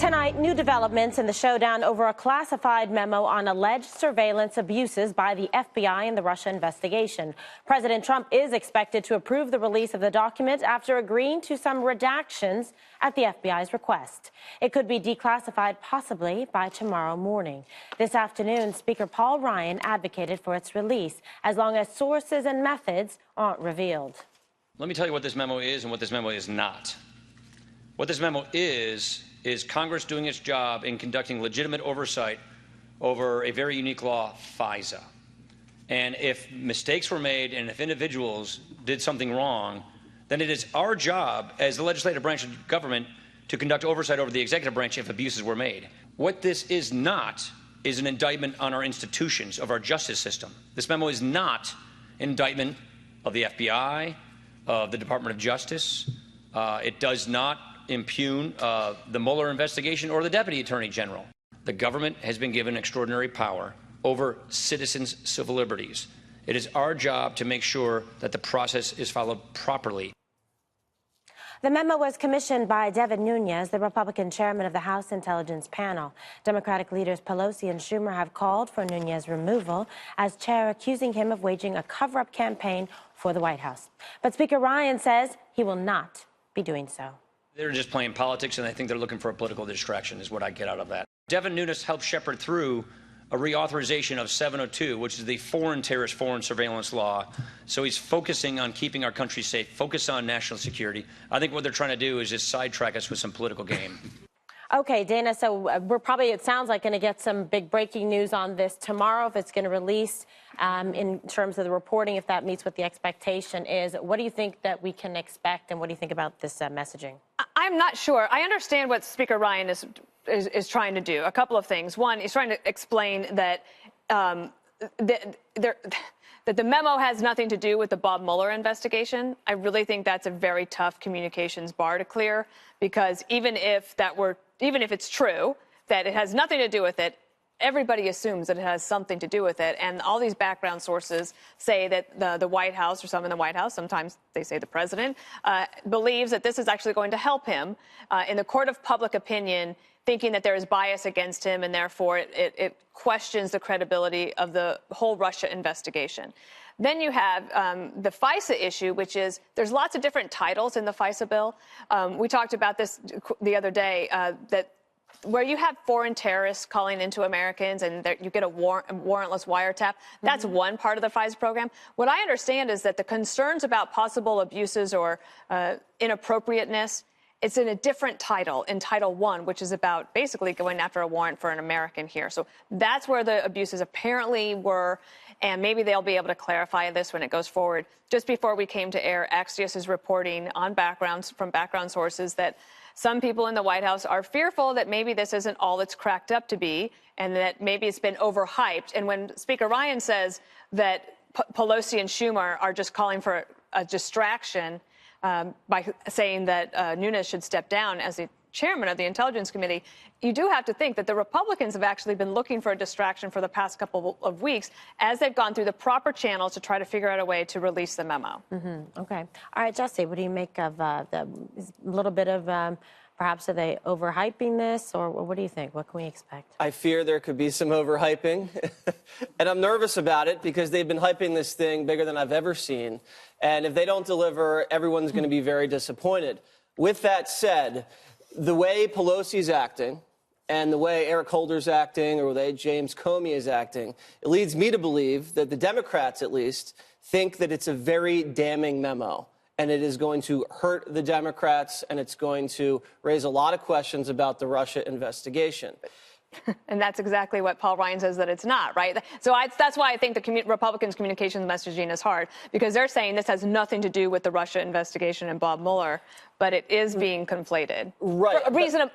Tonight, new developments in the showdown over a classified memo on alleged surveillance abuses by the FBI in the Russia investigation. President Trump is expected to approve the release of the document after agreeing to some redactions at the FBI's request. It could be declassified possibly by tomorrow morning. This afternoon, Speaker Paul Ryan advocated for its release as long as sources and methods aren't revealed. Let me tell you what this memo is and what this memo is not. What this memo is Congress doing its job in conducting legitimate oversight over a very unique law, FISA. And if mistakes were made and if individuals did something wrong, then it is our job as the legislative branch of government to conduct oversight over the executive branch if abuses were made. What this is not is an indictment on our institutions, of our justice system. This memo is not an indictment of the FBI, of the Department of Justice. It does not impugn the Mueller investigation or the Deputy Attorney General. The government has been given extraordinary power over citizens' civil liberties. It is our job to make sure that the process is followed properly. The memo was commissioned by Devin Nunes, the Republican chairman of the House Intelligence Panel. Democratic leaders Pelosi and Schumer have called for Nunes' removal as chair, accusing him of waging a cover-up campaign for the White House. But Speaker Ryan says he will not be doing so. They're just playing politics, and I think they're looking for a political distraction is what I get out of that. Devin Nunes helped shepherd through a reauthorization of 702, which is the foreign terrorist, foreign surveillance law. So he's focusing on keeping our country safe, focus on national security. I think what they're trying to do is just sidetrack us with some political game. Okay, Dana, so we're probably, it sounds like, going to get some big breaking news on this tomorrow if it's going to release in terms of the reporting, if that meets what the expectation is. What do you think that we can expect, and what do you think about this messaging? I'm not sure. I understand what Speaker Ryan is trying to do. A couple of things. One, he's trying to explain that that the memo has nothing to do with the Bob Mueller investigation. I really think that's a very tough communications bar to clear, because even if it's true that it has nothing to do with it, everybody assumes that it has something to do with it. And all these background sources say that the White House, or some in the White House, sometimes they say the president, believes that this is actually going to help him in the court of public opinion, thinking that there is bias against him, and therefore it questions the credibility of the whole Russia investigation. Then you have the FISA issue, which is there's lots of different titles in the FISA bill. We talked about this the other day, that where you have foreign terrorists calling into Americans and you get a warrantless wiretap, that's one part of the FISA program. What I understand is that the concerns about possible abuses or inappropriateness, it's in a different title, in Title I, which is about basically going after a warrant for an American here. So that's where the abuses apparently were, and maybe they'll be able to clarify this when it goes forward. Just before we came to air, Axios is reporting on from background sources that some people in the White House are fearful that maybe this isn't all it's cracked up to be, and that maybe it's been overhyped. And when Speaker Ryan says that Pelosi and Schumer are just calling for a distraction, by saying that Nunes should step down as the chairman of the Intelligence Committee, you do have to think that the Republicans have actually been looking for a distraction for the past couple of weeks as they've gone through the proper channels to try to figure out a way to release the memo. Okay. All right, Jesse, what do you make of the little bit of perhaps are they overhyping this, or what do you think? What can we expect? I fear there could be some overhyping, and I'm nervous about it because they've been hyping this thing bigger than I've ever seen, and if they don't deliver, everyone's going to be very disappointed. With that said, the way Pelosi's acting and the way Eric Holder's acting, or the way James Comey is acting, it leads me to believe that the Democrats, at least, think that it's a very damning memo. And it is going to hurt the Democrats, and it's going to raise a lot of questions about the Russia investigation. And that's exactly what Paul Ryan says that it's not, right? So that's why I think the Republicans' communications messaging is hard, because they're saying this has nothing to do with the Russia investigation and Bob Mueller, but it is being conflated. Right.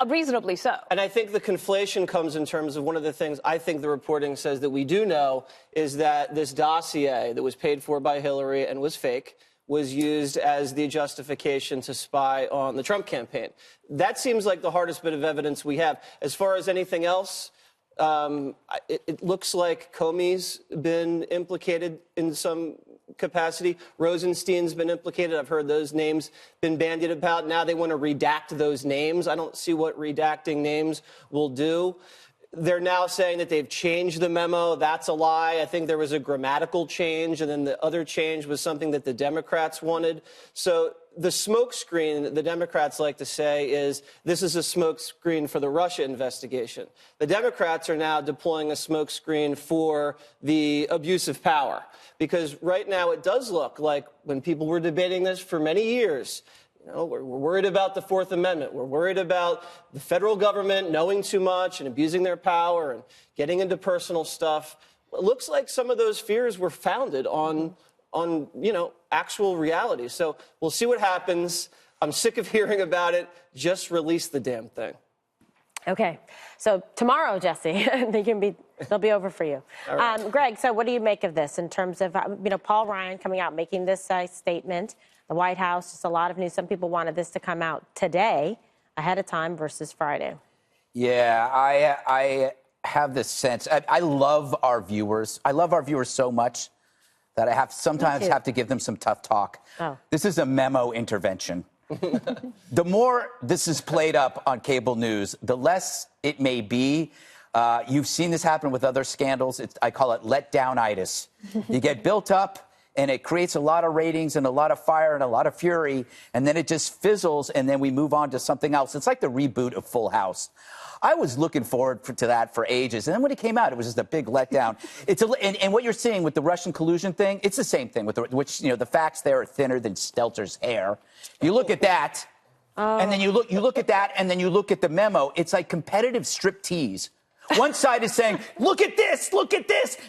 Reasonably so. And I think the conflation comes in terms of one of the things I think the reporting says that we do know is that this dossier that was paid for by Hillary and was fake was used as the justification to spy on the Trump campaign. That seems like the hardest bit of evidence we have. As far as anything else, It looks like Comey's been implicated in some capacity. Rosenstein's been implicated. I've heard those names been bandied about. Now they want to redact those names. I don't see what redacting names will do. They're now saying that they've changed the memo. That's a lie. I think there was a grammatical change, and then the other change was something that the Democrats wanted. So the smokescreen, the Democrats like to say, is this is a smokescreen for the Russia investigation. The Democrats are now deploying a smokescreen for the abuse of power, because right now it does look like, when people were debating this for many years, we're worried about the Fourth Amendment. We're worried about the federal government knowing too much and abusing their power and getting into personal stuff. It looks like some of those fears were founded on actual reality. So we'll see what happens. I'm sick of hearing about it. Just release the damn thing. Okay. So tomorrow, Jesse, they'll be over for you. Right. Greg, so what do you make of this in terms of, Paul Ryan coming out, making this statement? The White House, just a lot of news. Some people wanted this to come out today, ahead of time, versus Friday. Yeah, I have this sense. I love our viewers. I love our viewers so much that I sometimes have to give them some tough talk. Oh. This is a memo intervention. The more this is played up on cable news, the less it may be. You've seen this happen with other scandals. I call it letdown-itis. You get built up, and it creates a lot of ratings and a lot of fire and a lot of fury, and then it just fizzles, and then we move on to something else. It's like the reboot of Full House. I was looking forward to that for ages, and then when it came out, it was just a big letdown. And what you're seeing with the Russian collusion thing, it's the same thing, the facts there are thinner than Stelter's hair. You look at that, and then you look at that, and then you look at the memo. It's like competitive striptease. One side is saying, look at this,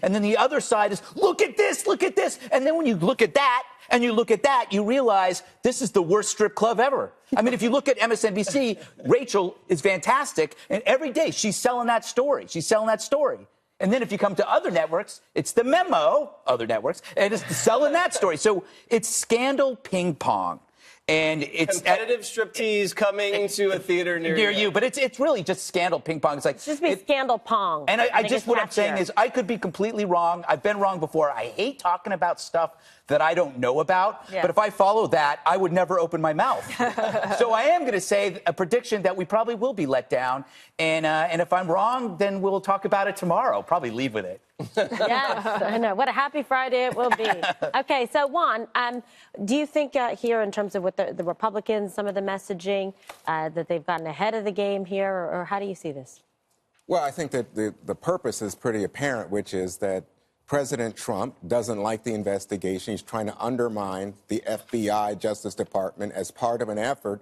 and then the other side is, look at this, and then when you look at that, and you look at that, you realize this is the worst strip club ever. I mean, if you look at MSNBC, Rachel is fantastic, and every day she's selling that story. And then if you come to other networks, it's the memo, other networks, and it's selling that story. So it's scandal ping pong. And it's competitive striptease coming to a theater near you. But it's really just scandal ping pong. It's like just be scandal pong. And what I'm saying is I could be completely wrong. I've been wrong before. I hate talking about stuff that I don't know about. Yeah. But if I follow that, I would never open my mouth. So I am going to say a prediction that we probably will be let down. And if I'm wrong, then we'll talk about it tomorrow. Probably lead with it. Yes, I know. What a happy Friday it will be. Okay, so Juan, do you think here in terms of what the Republicans, some of the messaging, that they've gotten ahead of the game here, or how do you see this? Well, I think that the purpose is pretty apparent, which is that President Trump doesn't like the investigation. He's trying to undermine the FBI, Justice Department, as part of an effort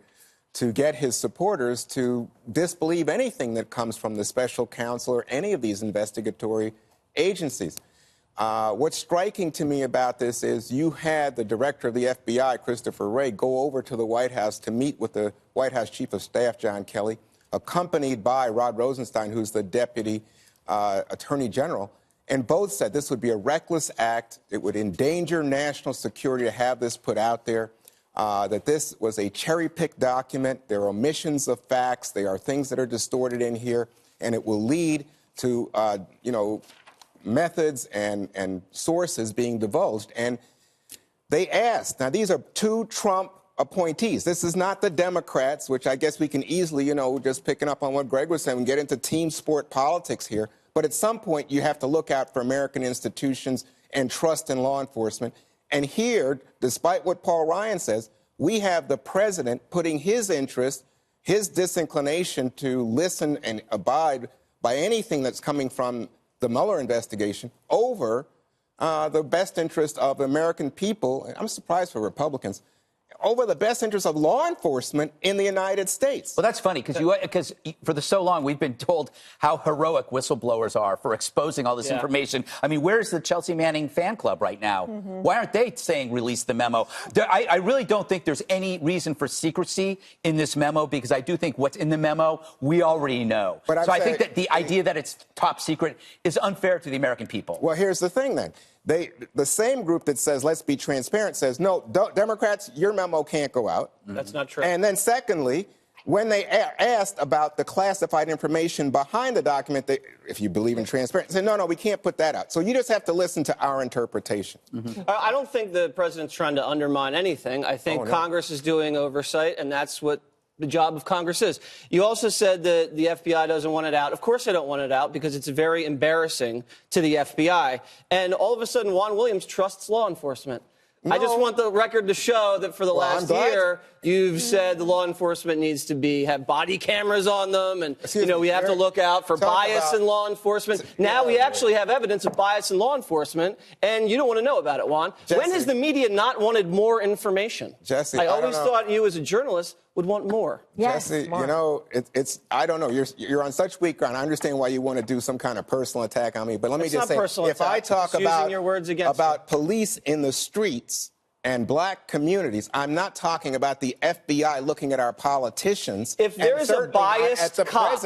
to get his supporters to disbelieve anything that comes from the special counsel or any of these investigatory agencies. What's striking to me about this is you had the director of the FBI, Christopher Wray, go over to the White House to meet with the White House Chief of Staff, John Kelly, accompanied by Rod Rosenstein, who's the Deputy Attorney General. And both said this would be a reckless act. It would endanger national security to have this put out there, that this was a cherry-picked document. There are omissions of facts. There are things that are distorted in here, and it will lead to, methods and sources being divulged. And they asked, now these are two Trump appointees. This is not the Democrats, which I guess we can easily, just picking up on what Greg was saying, get into team sport politics here. But at some point, you have to look out for American institutions and trust in law enforcement. And here, despite what Paul Ryan says, we have the president putting his interest, his disinclination to listen and abide by anything that's coming from the Mueller investigation over the best interest of the American people. And I'm surprised for Republicans. Over the best interest of law enforcement in the United States. Well, that's funny because for so long we've been told how heroic whistleblowers are for exposing all this information. I mean, where's the Chelsea Manning fan club right now? Why aren't they saying release the memo? I really don't think there's any reason for secrecy in this memo, because I do think what's in the memo we already know. But I think that the idea that it's top secret is unfair to the American people. Well, here's the thing then. The same group that says, let's be transparent, says, no, Democrats, your memo can't go out. That's not true. And then secondly, when they asked about the classified information behind the document, if you believe in transparency, said, no, we can't put that out. So you just have to listen to our interpretation. I don't think the president's trying to undermine anything. I think Congress is doing oversight, and that's what the job of Congress is. You also said that the FBI doesn't want it out. Of course they don't want it out because it's very embarrassing to the FBI. And all of a sudden, Juan Williams trusts law enforcement. No. I just want the record to show that for the last year, you've said the law enforcement needs to have body cameras on them, and we have to look out for bias in law enforcement. Now we actually have evidence of bias in law enforcement, and you don't want to know about it, Juan. Jesse, when has the media not wanted more information? Jesse, I always thought you as a journalist would want more. Yes, Jesse, more. I don't know. You're on such weak ground. I understand why you want to do some kind of personal attack on me, but let me just say, if I talk about police in the streets and black communities, I'm not talking about the FBI looking at our politicians. If there's a biased cop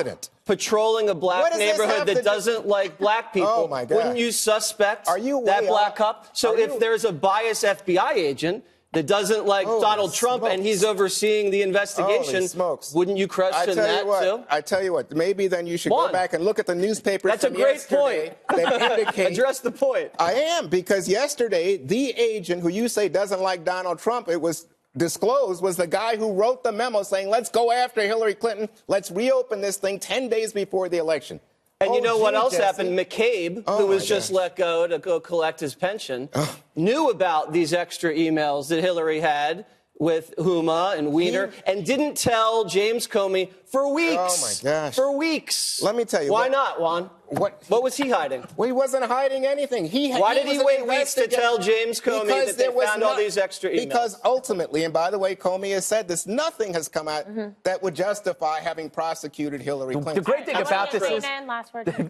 patrolling a black neighborhood that doesn't like black people, wouldn't you suspect that black cop? So if there's a biased FBI agent that doesn't like Donald Trump and he's overseeing the investigation, wouldn't you question that too? I tell you what, maybe then you should go back and look at the newspapers. That's a great point. That indicate, address the point. I am, because yesterday, the agent who you say doesn't like Donald Trump, it was disclosed, was the guy who wrote the memo saying, let's go after Hillary Clinton, let's reopen this thing 10 days before the election. And you know what else happened? McCabe, who was just let go to go collect his pension, knew about these extra emails that Hillary had with Huma and Weiner and didn't tell James Comey for weeks. Oh, my gosh. For weeks. Let me tell you. Why not, Juan? What was he hiding? Well, he wasn't hiding anything. Why did he wait weeks to tell James Comey that they found all these extra emails? Because ultimately, and by the way, Comey has said this, nothing has come out that would justify having prosecuted Hillary Clinton. The great thing about this is,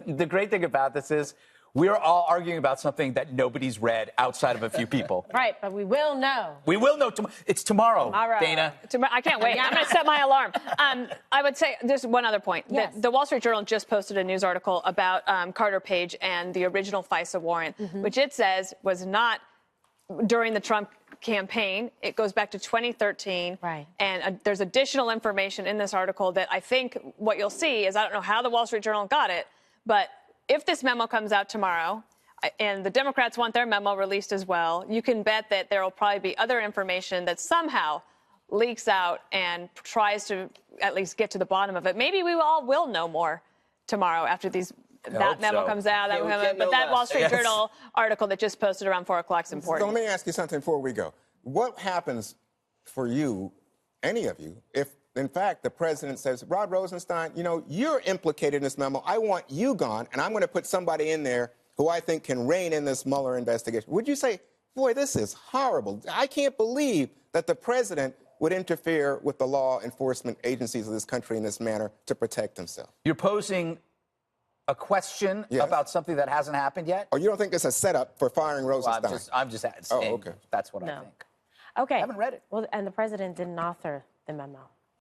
the great thing about this is, we are all arguing about something that nobody's read outside of a few people. Right, but we will know. We will know. It's tomorrow, Dana. I can't wait. I'm going to set my alarm. I would say there's one other point. Yes. The Wall Street Journal just posted a news article about Carter Page and the original FISA warrant, which it says was not during the Trump campaign. It goes back to 2013. Right. And there's additional information in this article that I think what you'll see is, I don't know how the Wall Street Journal got it, but if this memo comes out tomorrow, and the Democrats want their memo released as well, you can bet that there will probably be other information that somehow leaks out and tries to at least get to the bottom of it. Maybe we all will know more tomorrow after that memo comes out. But that Wall Street Journal article that just posted around 4 o'clock is important. So let me ask you something before we go. What happens for you, any of you, if in fact, the president says, Rod Rosenstein, you're implicated in this memo. I want you gone, and I'm going to put somebody in there who I think can rein in this Mueller investigation. Would you say, boy, this is horrible. I can't believe that the president would interfere with the law enforcement agencies of this country in this manner to protect himself? You're posing a question about something that hasn't happened yet? Oh, you don't think it's a setup for firing Rosenstein? Well, I'm just saying. Oh, okay. That's what I think. Okay. I haven't read it. Well, and the president didn't author the memo.